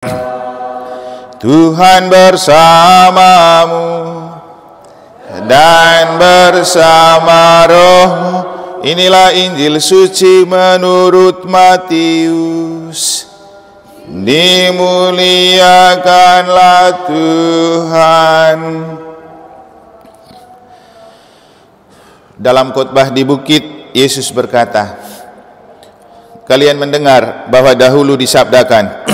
Tuhan bersamamu dan bersama rohmu. Inilah Injil suci menurut Matius. Dimuliakanlah Tuhan. Dalam khotbah di bukit, Yesus berkata, kalian mendengar bahwa dahulu disabdakan,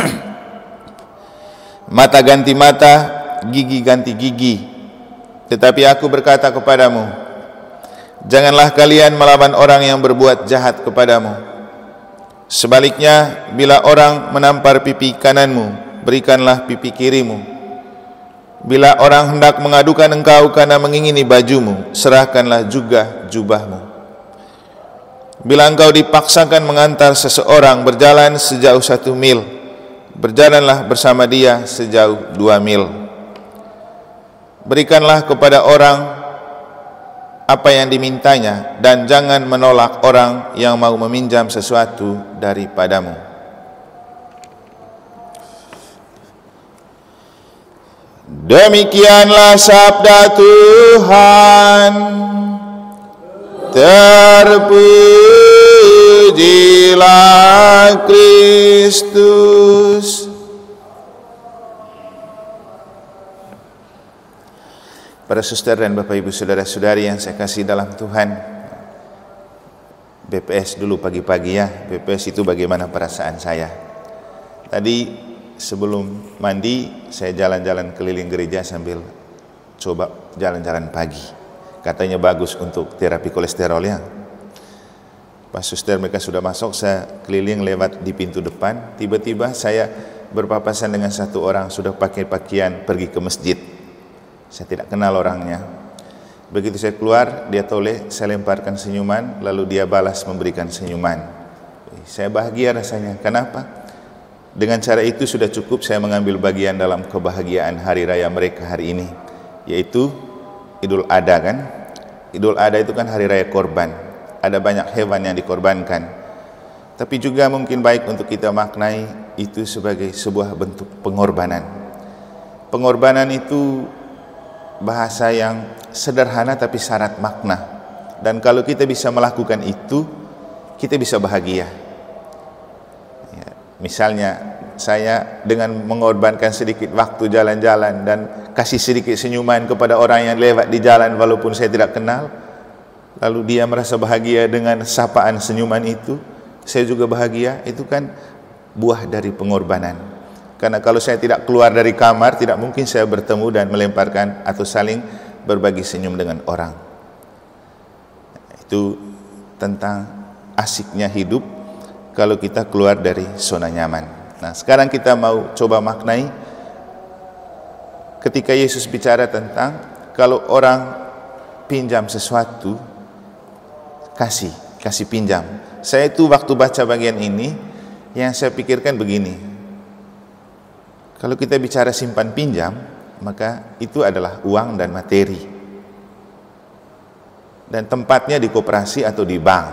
mata ganti mata, gigi ganti gigi. Tetapi aku berkata kepadamu, janganlah kalian melawan orang yang berbuat jahat kepadamu. Sebaliknya, bila orang menampar pipi kananmu, berikanlah pipi kirimu. Bila orang hendak mengadukan engkau karena mengingini bajumu, serahkanlah juga jubahmu. Bila engkau dipaksakan mengantar seseorang berjalan sejauh 1 mil, berjalanlah bersama dia sejauh 2 mil. Berikanlah kepada orang apa yang dimintanya, dan jangan menolak orang yang mau meminjam sesuatu daripadamu. Demikianlah sabda Tuhan. Terpujilah Kristus. Para suster dan Bapak Ibu saudara-saudari yang saya kasih dalam Tuhan, BPS dulu pagi-pagi ya. BPS itu bagaimana perasaan saya. Tadi sebelum mandi saya jalan-jalan keliling gereja sambil coba jalan-jalan pagi. Katanya bagus untuk terapi kolesterol ya. Pas suster mereka sudah masuk, saya keliling lewat di pintu depan. Tiba-tiba saya berpapasan dengan satu orang sudah pakai pakaian pergi ke masjid. Saya tidak kenal orangnya. Begitu saya keluar, dia toleh, saya lemparkan senyuman, lalu dia balas memberikan senyuman. Saya bahagia rasanya. Kenapa? Dengan cara itu sudah cukup saya mengambil bagian dalam kebahagiaan hari raya mereka hari ini, yaitu Idul Adha kan. Idul Adha itu kan hari raya korban. Ada banyak hewan yang dikorbankan. Tapi juga mungkin baik untuk kita maknai itu sebagai sebuah bentuk pengorbanan. Pengorbanan itu bahasa yang sederhana tapi syarat makna. Dan kalau kita bisa melakukan itu, kita bisa bahagia. Ya, misalnya saya dengan mengorbankan sedikit waktu jalan-jalan dan kasih sedikit senyuman kepada orang yang lewat di jalan walaupun saya tidak kenal, lalu dia merasa bahagia dengan sapaan senyuman itu, saya juga bahagia. Itu kan buah dari pengorbanan. Karena kalau saya tidak keluar dari kamar, tidak mungkin saya bertemu dan melemparkan atau saling berbagi senyum dengan orang. Itu tentang asiknya hidup kalau kita keluar dari zona nyaman. Nah, sekarang kita mau coba maknai ketika Yesus bicara tentang kalau orang pinjam sesuatu, kasih pinjam. Saya itu waktu baca bagian ini, yang saya pikirkan begini. Kalau kita bicara simpan pinjam, maka itu adalah uang dan materi. Dan tempatnya di koperasi atau di bank.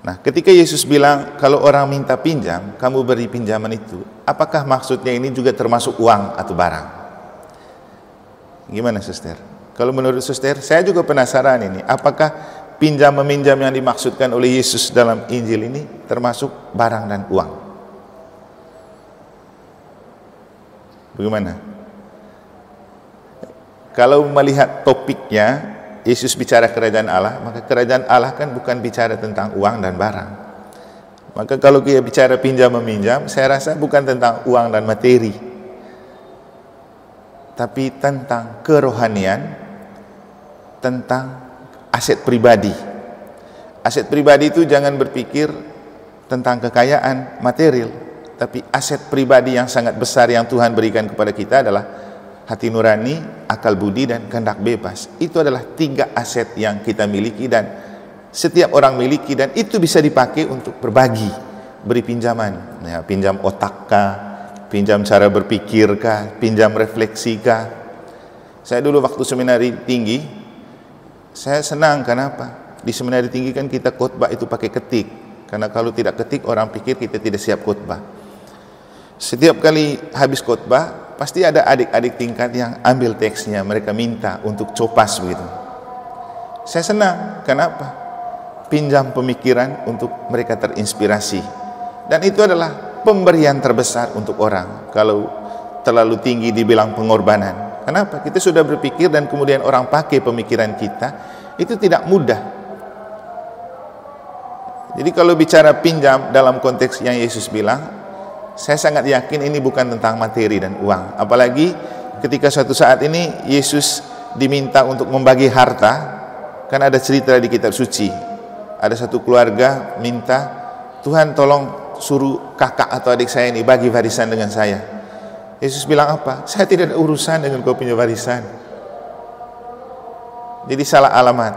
Nah, ketika Yesus bilang kalau orang minta pinjam, kamu beri pinjaman itu, apakah maksudnya ini juga termasuk uang atau barang? Gimana suster? Kalau menurut suster, saya juga penasaran ini, apakah pinjam meminjam yang dimaksudkan oleh Yesus dalam Injil ini termasuk barang dan uang? Bagaimana? Kalau melihat topiknya, Yesus bicara kerajaan Allah, maka kerajaan Allah kan bukan bicara tentang uang dan barang. Maka kalau kita bicara pinjam meminjam, saya rasa bukan tentang uang dan materi, tapi tentang kerohanian, tentang aset pribadi. Aset pribadi itu jangan berpikir tentang kekayaan material, tapi aset pribadi yang sangat besar yang Tuhan berikan kepada kita adalah hati nurani, akal budi, dan kehendak bebas. Itu adalah 3 aset yang kita miliki dan setiap orang miliki, dan itu bisa dipakai untuk berbagi, beri pinjaman. Ya, pinjam otak kah, pinjam cara berpikir kah, pinjam refleksi kah. Saya dulu waktu seminari tinggi, saya senang. Kenapa? Di seminari tinggi kan kita khotbah itu pakai ketik. Karena kalau tidak ketik, orang pikir kita tidak siap khotbah. Setiap kali habis khotbah, pasti ada adik-adik tingkat yang ambil teksnya, mereka minta untuk copas begitu. Saya senang, kenapa? Pinjam pemikiran untuk mereka terinspirasi. Dan itu adalah pemberian terbesar untuk orang. Kalau terlalu tinggi dibilang pengorbanan. Kenapa? Kita sudah berpikir dan kemudian orang pakai pemikiran kita, itu tidak mudah. Jadi kalau bicara pinjam dalam konteks yang Yesus bilang, saya sangat yakin ini bukan tentang materi dan uang. Apalagi ketika suatu saat ini Yesus diminta untuk membagi harta. Kan ada cerita di kitab suci. Ada satu keluarga minta, Tuhan tolong suruh kakak atau adik saya ini bagi warisan dengan saya. Yesus bilang apa? Saya tidak ada urusan dengan kau punya warisan. Jadi salah alamat.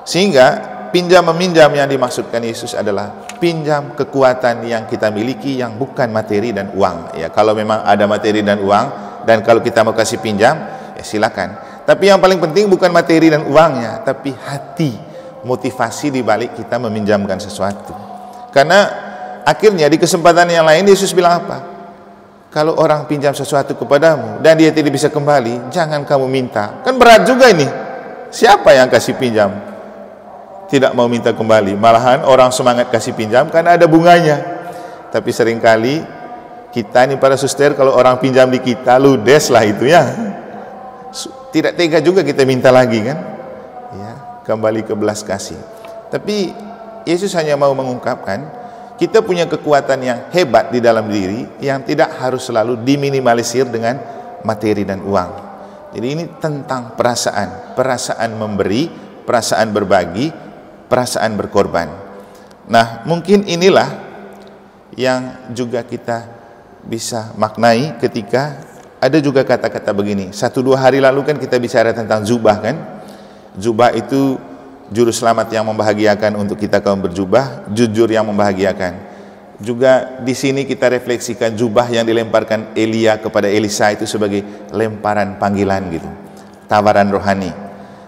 Sehingga pinjam-meminjam yang dimaksudkan Yesus adalah pinjam kekuatan yang kita miliki yang bukan materi dan uang. Ya, kalau memang ada materi dan uang dan kalau kita mau kasih pinjam, ya silakan. Tapi yang paling penting bukan materi dan uangnya, tapi hati, motivasi di balik kita meminjamkan sesuatu. Karena akhirnya di kesempatan yang lain Yesus bilang apa? Kalau orang pinjam sesuatu kepadamu dan dia tidak bisa kembali, jangan kamu minta. Kan berat juga ini. Siapa yang kasih pinjam tidak mau minta kembali? Malahan orang semangat kasih pinjam karena ada bunganya. Tapi seringkali kita ini para suster, kalau orang pinjam di kita, ludes lah itu ya. Tidak tega juga kita minta lagi kan? Ya, kembali ke belas kasih. Tapi Yesus hanya mau mengungkapkan kita punya kekuatan yang hebat di dalam diri yang tidak harus selalu diminimalisir dengan materi dan uang. Jadi ini tentang perasaan memberi, perasaan berbagi, perasaan berkorban. Nah, mungkin inilah yang juga kita bisa maknai ketika ada juga kata-kata begini. 1-2 hari lalu kan kita bicara tentang jubah kan? Jubah itu juru selamat yang membahagiakan untuk kita kaum berjubah, jujur yang membahagiakan. Juga di sini kita refleksikan jubah yang dilemparkan Elia kepada Elisa itu sebagai lemparan panggilan gitu, tawaran rohani.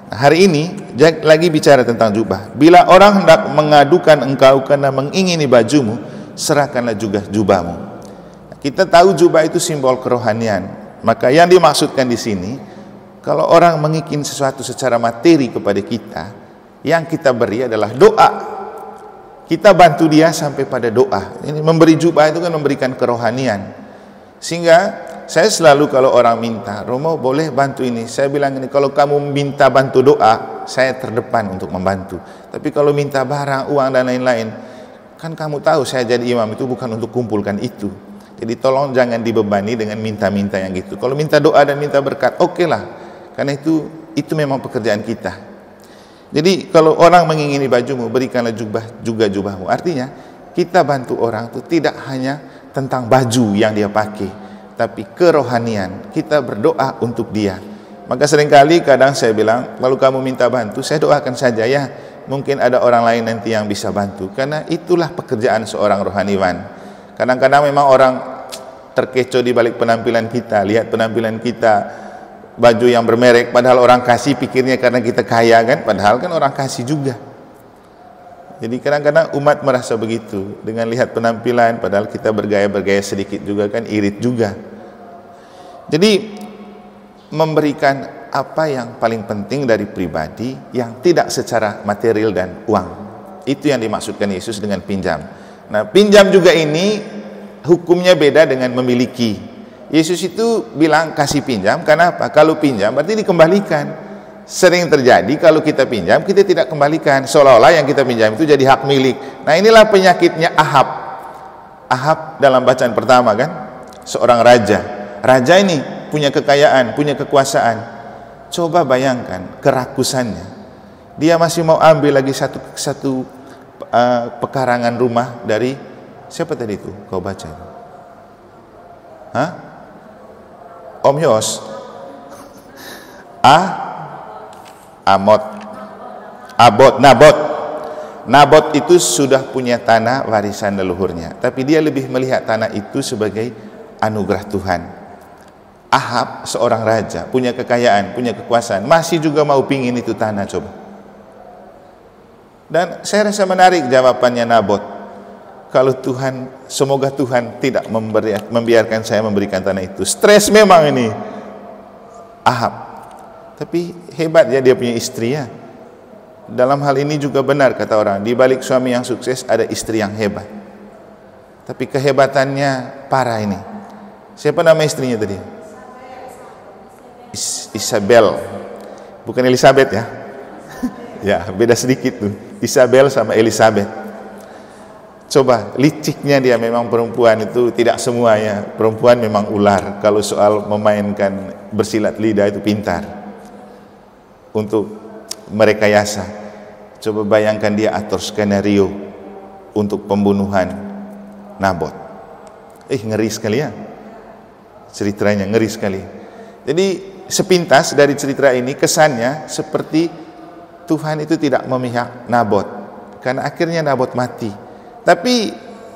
Nah, hari ini lagi bicara tentang jubah. Bila orang hendak mengadukan engkau karena mengingini bajumu, serahkanlah juga jubahmu. Kita tahu jubah itu simbol kerohanian. Maka yang dimaksudkan di sini, kalau orang menginginkan sesuatu secara materi kepada kita, yang kita beri adalah doa. Kita bantu dia sampai pada doa. Ini memberi jubah itu kan memberikan kerohanian. Sehingga saya selalu kalau orang minta, Romo boleh bantu ini, saya bilang ini, kalau kamu minta bantu doa, saya terdepan untuk membantu. Tapi kalau minta barang, uang dan lain-lain, kan kamu tahu saya jadi imam itu bukan untuk kumpulkan itu. Jadi tolong jangan dibebani dengan minta-minta yang gitu. Kalau minta doa dan minta berkat, oke lah. Karena itu memang pekerjaan kita. Jadi kalau orang mengingini bajumu, berikanlah juga jubahmu. Artinya kita bantu orang itu tidak hanya tentang baju yang dia pakai, tapi kerohanian. Kita berdoa untuk dia. Maka seringkali kadang saya bilang, lalu kamu minta bantu, saya doakan saja ya. Mungkin ada orang lain nanti yang bisa bantu. Karena itulah pekerjaan seorang rohaniwan. Kadang-kadang memang orang terkecoh di balik penampilan kita, lihat penampilan kita, baju yang bermerek, padahal orang kasih pikirnya karena kita kaya kan, padahal kan orang kasih juga. Jadi kadang-kadang umat merasa begitu, dengan lihat penampilan, padahal kita bergaya-bergaya sedikit juga kan, irit juga. Jadi memberikan apa yang paling penting dari pribadi yang tidak secara material dan uang. Itu yang dimaksudkan Yesus dengan pinjam. Nah, pinjam juga ini hukumnya beda dengan memiliki. Yesus itu bilang kasih pinjam karena apa? Kalau pinjam berarti dikembalikan. Sering terjadi kalau kita pinjam kita tidak kembalikan, seolah-olah yang kita pinjam itu jadi hak milik. Nah, inilah penyakitnya Ahab. Ahab dalam bacaan pertama kan, seorang raja. Raja ini punya kekayaan, punya kekuasaan. Coba bayangkan kerakusannya. Dia masih mau ambil lagi satu pekarangan rumah dari siapa tadi itu? Kau baca itu? Hah? Om Yos? Nabot itu sudah punya tanah warisan leluhurnya, tapi dia lebih melihat tanah itu sebagai anugerah Tuhan. Ahab seorang raja, punya kekayaan, punya kekuasaan, masih juga mau pingin itu tanah. Coba. Dan saya rasa menarik jawabannya Nabot. kalau Tuhan, semoga Tuhan tidak membiarkan saya memberikan tanah itu. Stres memang ini Ahab, tapi hebat ya dia punya istri ya. Dalam hal ini juga benar kata orang, di balik suami yang sukses ada istri yang hebat. Tapi kehebatannya parah ini. Siapa nama istrinya tadi? Isabel, bukan Elizabeth ya. Ya, beda sedikit tuh. Isabel sama Elizabeth. Coba, liciknya dia memang perempuan itu tidak semuanya. Perempuan memang ular. Kalau soal memainkan bersilat lidah itu pintar. Untuk merekayasa. Coba bayangkan dia atur skenario untuk pembunuhan Nabot. Ngeri sekali ya. Ceritanya ngeri sekali. Jadi sepintas dari cerita ini kesannya seperti Tuhan itu tidak memihak Nabot. Karena akhirnya Nabot mati. Tapi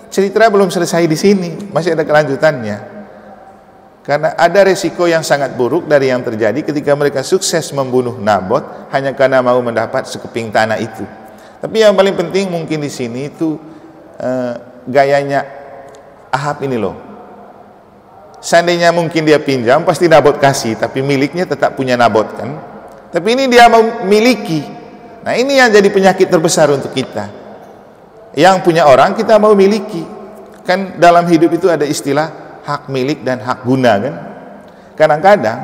cerita belum selesai di sini, masih ada kelanjutannya. Karena ada resiko yang sangat buruk dari yang terjadi ketika mereka sukses membunuh Nabot hanya karena mau mendapat sekeping tanah itu. Tapi yang paling penting mungkin di sini itu gayanya Ahab ini loh. Seandainya mungkin dia pinjam, pasti Nabot kasih, tapi miliknya tetap punya Nabot kan. Tapi ini dia mau miliki. Nah ini yang jadi penyakit terbesar untuk kita. Yang punya orang kita mau miliki. Kan dalam hidup itu ada istilah hak milik dan hak guna kan. Kadang-kadang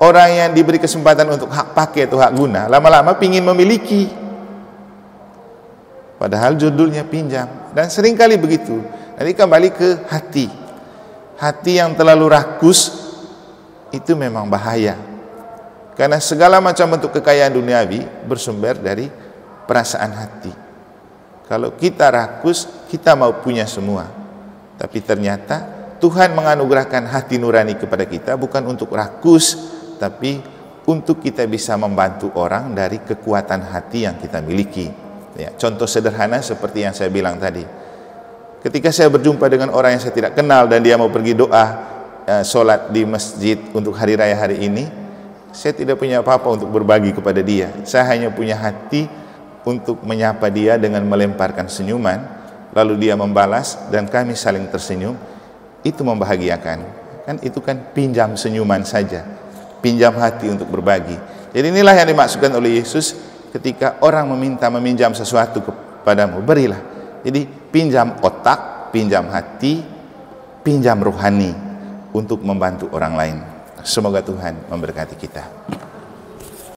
orang yang diberi kesempatan untuk hak pakai atau hak guna, lama-lama pingin memiliki. Padahal judulnya pinjam. Dan seringkali begitu. Nanti kembali ke hati. Hati yang terlalu rakus itu memang bahaya. Karena segala macam bentuk kekayaan duniawi bersumber dari perasaan hati. Kalau kita rakus, kita mau punya semua. Tapi ternyata Tuhan menganugerahkan hati nurani kepada kita bukan untuk rakus, tapi untuk kita bisa membantu orang dari kekuatan hati yang kita miliki. Ya, contoh sederhana seperti yang saya bilang tadi. Ketika saya berjumpa dengan orang yang saya tidak kenal dan dia mau pergi doa sholat di masjid untuk hari raya hari ini, saya tidak punya apa-apa untuk berbagi kepada dia. Saya hanya punya hati untuk menyapa dia dengan melemparkan senyuman, lalu dia membalas dan kami saling tersenyum. Itu membahagiakan. Kan itu kan pinjam senyuman saja, pinjam hati untuk berbagi. Jadi inilah yang dimaksudkan oleh Yesus ketika orang meminjam sesuatu kepadamu, berilah. Jadi pinjam otak, pinjam hati, pinjam rohani untuk membantu orang lain. Semoga Tuhan memberkati kita.